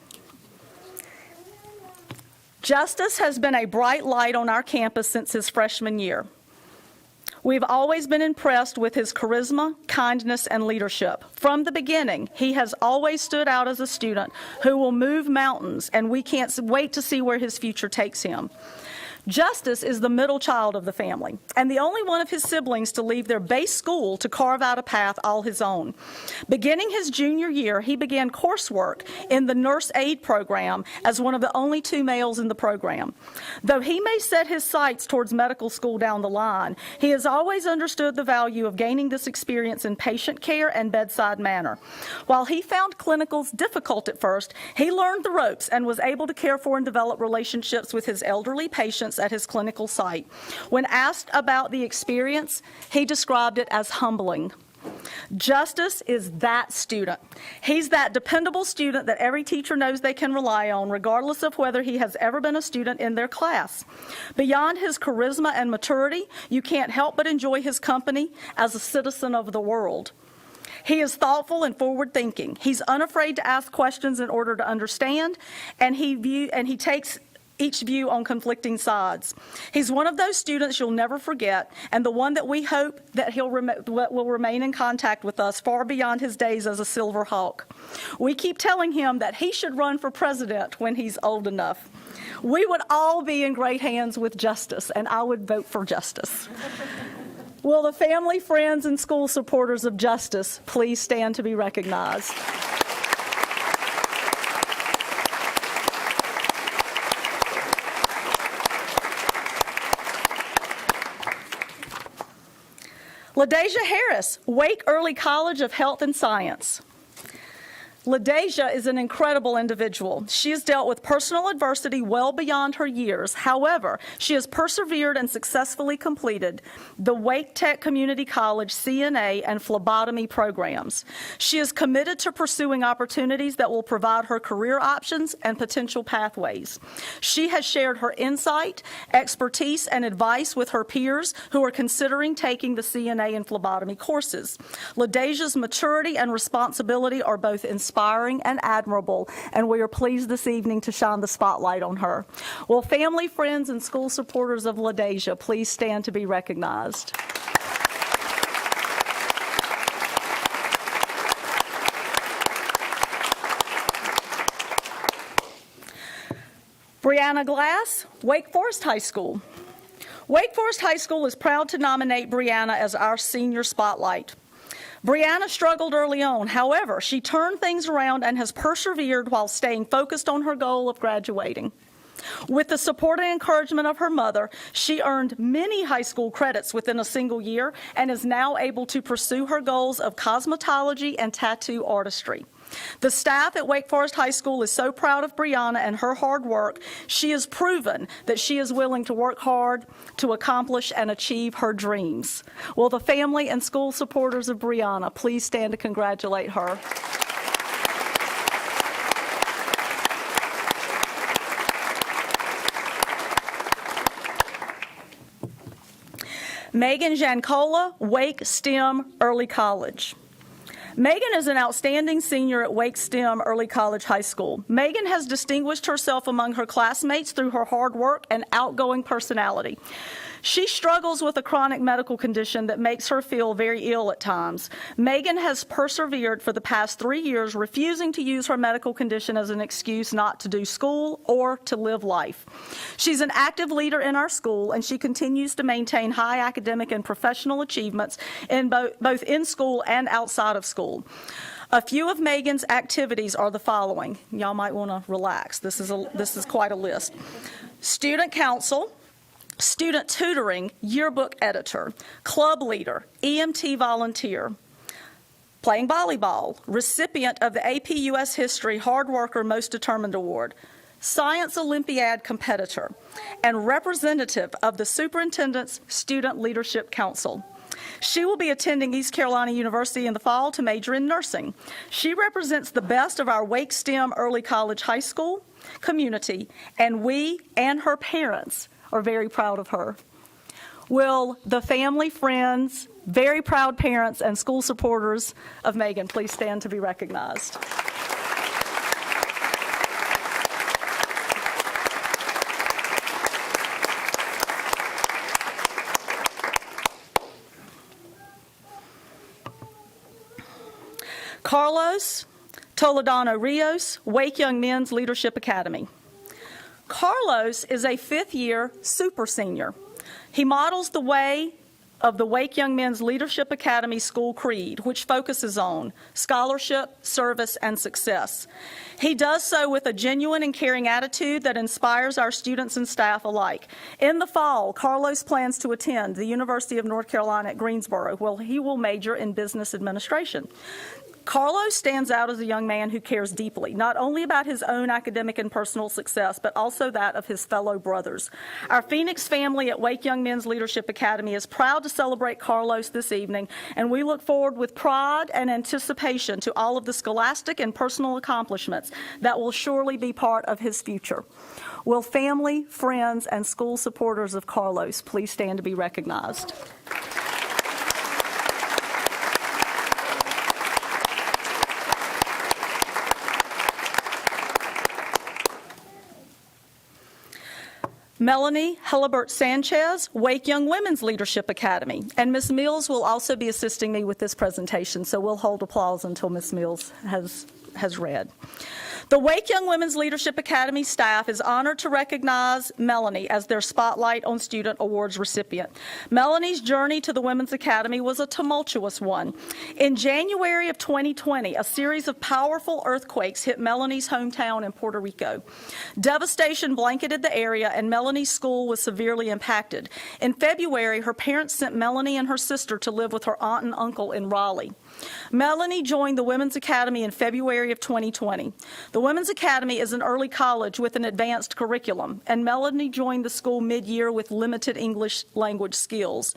Justice has been a bright light on our campus since his freshman year. We've always been impressed with his charisma, kindness, and leadership. From the beginning, he has always stood out as a student who will move mountains, and we can't wait to see where his future takes him. Justice is the middle child of the family and the only one of his siblings to leave their base school to carve out a path all his own. Beginning his junior year, he began coursework in the nurse aid program as one of the only 2 males in the program. Though he may set his sights towards medical school down the line, he has always understood the value of gaining this experience in patient care and bedside manner. While he found clinicals difficult at first, he learned the ropes and was able to care for and develop relationships with his elderly patients at his clinical site. When asked about the experience, he described it as humbling. Justice is that student. He's that dependable student that every teacher knows they can rely on, regardless of whether he has ever been a student in their class. Beyond his charisma and maturity, you can't help but enjoy his company as a citizen of the world. He is thoughtful and forward-thinking. He's unafraid to ask questions in order to understand, and he takes each view on conflicting sides. He's one of those students you'll never forget, and the one that we hope that will remain in contact with us far beyond his days as a Silver Hawk. We keep telling him that he should run for president when he's old enough. We would all be in great hands with Justice, and I would vote for Justice. Will the family, friends, and school supporters of Justice please stand to be recognized? LaDeja Harris, Wake Early College of Health and Science. LaDeja is an incredible individual. She has dealt with personal adversity well beyond her years. However, she has persevered and successfully completed the Wake Tech Community College CNA and phlebotomy programs. She is committed to pursuing opportunities that will provide her career options and potential pathways. She has shared her insight, expertise, and advice with her peers who are considering taking the CNA and phlebotomy courses. LaDeja's maturity and responsibility are both inspiring and admirable, and we are pleased this evening to shine the spotlight on her. Will family, friends, and school supporters of LaDeja please stand to be recognized? Brianna Glass, Wake Forest High School. Wake Forest High School is proud to nominate Brianna as our senior spotlight. Brianna struggled early on. However, she turned things around and has persevered while staying focused on her goal of graduating. With the support and encouragement of her mother, she earned many high school credits within a single year and is now able to pursue her goals of cosmetology and tattoo artistry. The staff at Wake Forest High School is so proud of Brianna and her hard work. She has proven that she is willing to work hard to accomplish and achieve her dreams. Will the family and school supporters of Brianna please stand to congratulate her? Megan Jancola, Wake STEM Early College. Megan is an outstanding senior at Wake STEM Early College High School. Megan has distinguished herself among her classmates through her hard work and outgoing personality. She struggles with a chronic medical condition that makes her feel very ill at times. Megan has persevered for the past 3 years, refusing to use her medical condition as an excuse not to do school or to live life. She's an active leader in our school, and she continues to maintain high academic and professional achievements in both in school and outside of school. A few of Megan's activities are the following. Y'all might want to relax. This is quite a list. Student council, student tutoring, yearbook editor, club leader, EMT volunteer, playing volleyball, recipient of the AP US History Hard Worker Most Determined Award, Science Olympiad competitor, and representative of the Superintendent's Student Leadership Council. She will be attending East Carolina University in the fall to major in nursing. She represents the best of our Wake STEM Early College High School community, and we and her parents are very proud of her. Will the family, friends, very proud parents, and school supporters of Megan please stand to be recognized? Carlos Toledano Rios, Wake Young Men's Leadership Academy. Carlos is a fifth-year super senior. He models the way of the Wake Young Men's Leadership Academy School Creed, which focuses on scholarship, service, and success. He does so with a genuine and caring attitude that inspires our students and staff alike. In the fall, Carlos plans to attend the University of North Carolina at Greensboro, where he will major in business administration. Carlos stands out as a young man who cares deeply, not only about his own academic and personal success, but also that of his fellow brothers. Our Phoenix family at Wake Young Men's Leadership Academy is proud to celebrate Carlos this evening, and we look forward with pride and anticipation to all of the scholastic and personal accomplishments that will surely be part of his future. Will family, friends, and school supporters of Carlos please stand to be recognized? Melanie Helibert Sanchez, Wake Young Women's Leadership Academy. And Ms. Mills will also be assisting me with this presentation, so we'll hold applause until Ms. Mills has read. The Wake Young Women's Leadership Academy staff is honored to recognize Melanie as their Spotlight on Student Awards recipient. Melanie's journey to the Women's Academy was a tumultuous one. In January of 2020, a series of powerful earthquakes hit Melanie's hometown in Puerto Rico. Devastation blanketed the area, and Melanie's school was severely impacted. In February, her parents sent Melanie and her sister to live with her aunt and uncle in Raleigh. Melanie joined the Women's Academy in February of 2020. The Women's Academy is an early college with an advanced curriculum, and Melanie joined the school mid-year with limited English language skills.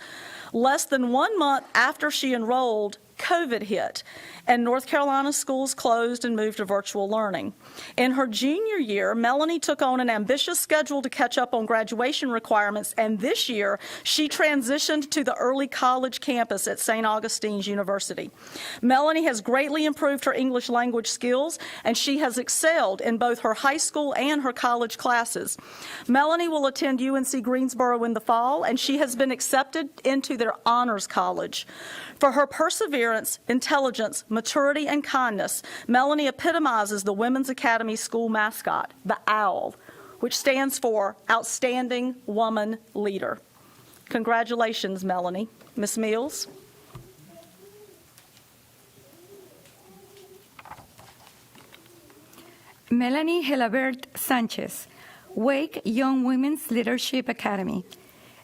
Less than 1 month after she enrolled, COVID hit, and North Carolina schools closed and moved to virtual learning. In her junior year, Melanie took on an ambitious schedule to catch up on graduation requirements, and this year, she transitioned to the early college campus at St. Augustine's University. Melanie has greatly improved her English language skills, and she has excelled in both her high school and her college classes. Melanie will attend UNC Greensboro in the fall, and she has been accepted into their honors college. For her perseverance, intelligence, maturity, and kindness, Melanie epitomizes the Women's Academy school mascot, the owl, which stands for Outstanding Woman Leader. Congratulations, Melanie. Ms. Mills? Melanie Helibert Sánchez, Wake Young Women's Leadership Academy.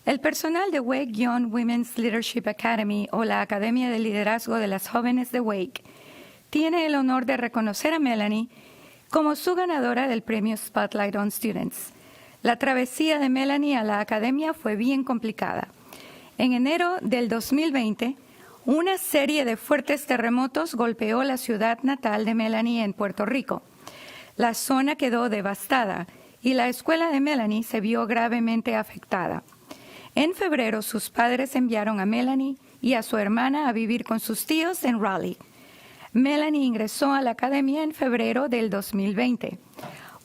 El personal de Wake Young Women's Leadership Academy, o la Academia de Liderazgo de las Jóvenes de Wake, tiene el honor de reconocer a Melanie como su ganadora del premio Spotlight on Students. La travesía de Melanie a la academia fue bien complicada. En enero del 2020, una serie de fuertes terremotos golpeó la ciudad natal de Melanie en Puerto Rico. La zona quedó devastada y la escuela de Melanie se vio gravemente afectada. En febrero, sus padres enviaron a Melanie y a su hermana a vivir con sus tíos en Raleigh. Melanie ingresó a la academia en febrero del 2020.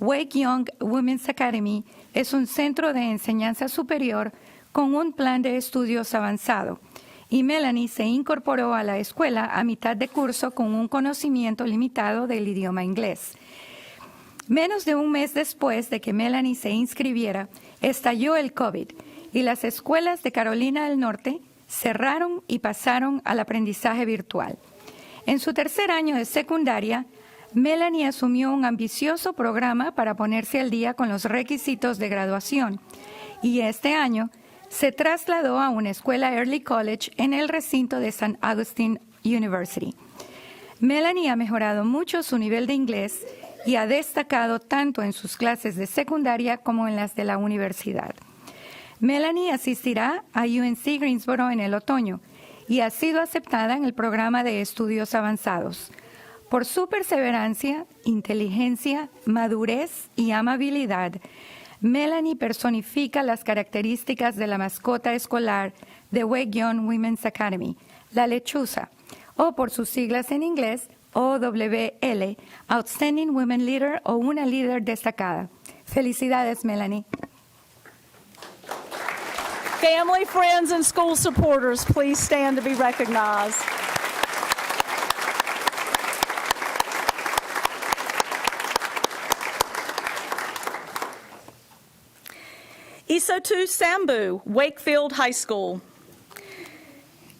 Wake Young Women's Academy es un centro de enseñanza superior con un plan de estudios avanzado, y Melanie se incorporó a la escuela a mitad de curso con un conocimiento limitado del idioma inglés. Menos de un mes después de que Melanie se inscribiera, estalló el COVID, y las escuelas de Carolina del Norte cerraron y pasaron al aprendizaje virtual. En su tercer año de secundaria, Melanie asumió un ambicioso programa para ponerse al día con los requisitos de graduación, y este año se trasladó a una escuela Early College en el recinto de St. Augustine University. Melanie ha mejorado mucho su nivel de inglés y ha destacado tanto en sus clases de secundaria como en las de la universidad. Melanie asistirá a UNC Greensboro en el otoño y ha sido aceptada en el programa de estudios avanzados. Por su perseverancia, inteligencia, madurez y amabilidad, Melanie personifica las características de la mascota escolar de Wake Young Women's Academy, la lechuza, o por sus siglas en inglés, OWL, Outstanding Women Leader o una líder destacada. Felicidades, Melanie. Family, friends, and school supporters, please stand to be recognized. Isotu Sambu, Wakefield High School.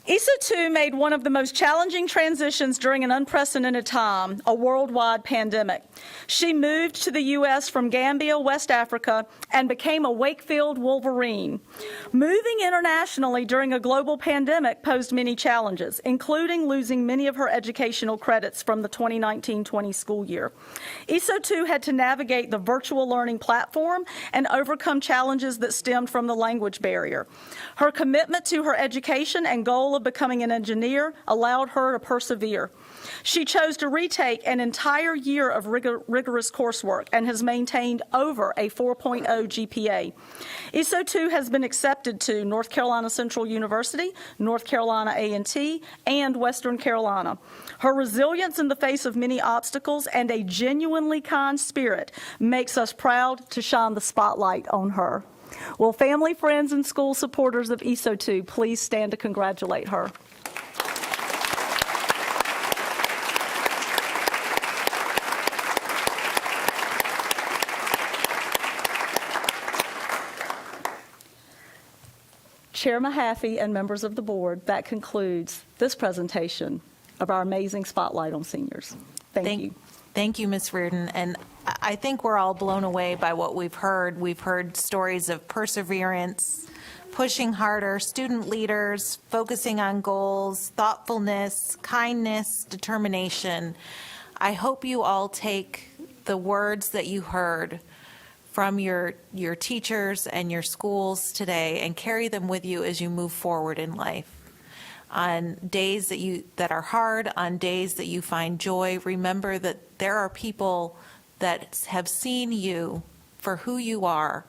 Isotu made one of the most challenging transitions during an unprecedented time, a worldwide pandemic. She moved to the U.S. from Gambia, West Africa, and became a Wakefield Wolverine. Moving internationally during a global pandemic posed many challenges, including losing many of her educational credits from the 2019-20 school year. Isotu had to navigate the virtual learning platform and overcome challenges that stemmed from the language barrier. Her commitment to her education and goal of becoming an engineer allowed her to persevere. She chose to retake an entire year of rigorous coursework and has maintained over a 4.0 GPA. Isotu has been accepted to North Carolina Central University, North Carolina A&T, and Western Carolina. Her resilience in the face of many obstacles and a genuinely kind spirit makes us proud to shine the spotlight on her. Will family, friends, and school supporters of Isotu please stand to congratulate her? Chair Mahaffey and members of the board, that concludes this presentation of our amazing Spotlight on Seniors. Thank you. Thank you, Ms. Reardon. And I think we're all blown away by what we've heard. We've heard stories of perseverance, pushing harder, student leaders, focusing on goals, thoughtfulness, kindness, determination. I hope you all take the words that you heard from your teachers and your schools today and carry them with you as you move forward in life. On days that are hard, on days that you find joy, remember that there are people that have seen you for who you are,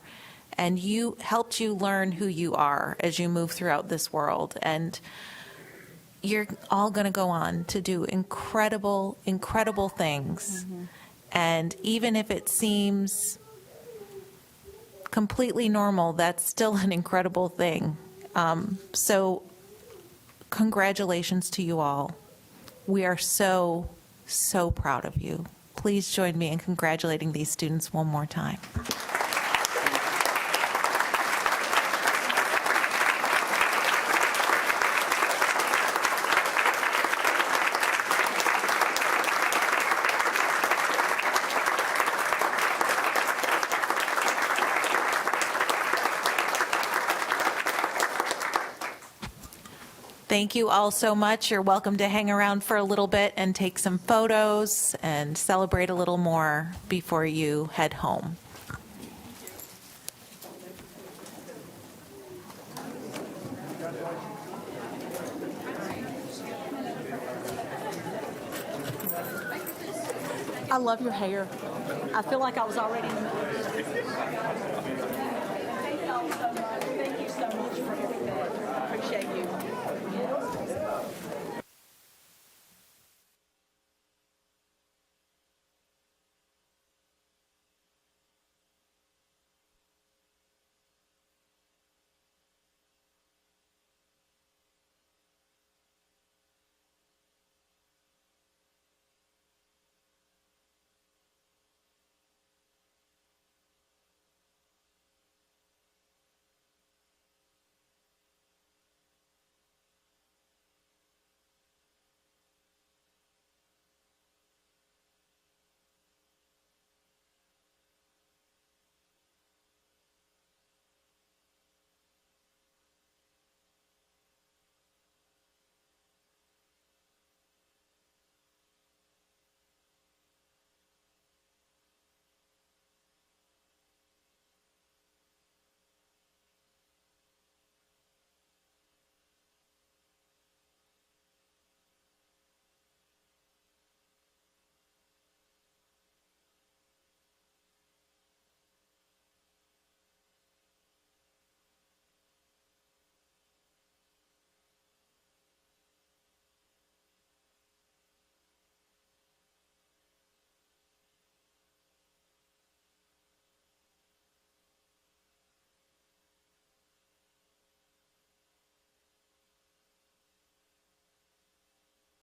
and you helped you learn who you are as you move throughout this world. And you're all going to go on to do incredible, incredible things. Mm-hmm. And even if it seems completely normal, that's still an incredible thing. So congratulations to you all. We are so, so proud of you. Please join me in congratulating these students one more time. Thank you all so much. You're welcome to hang around for a little bit and take some photos and celebrate a little more before you head home. I love your hair. I feel like I was already in the Thank you all so much. Thank you so much for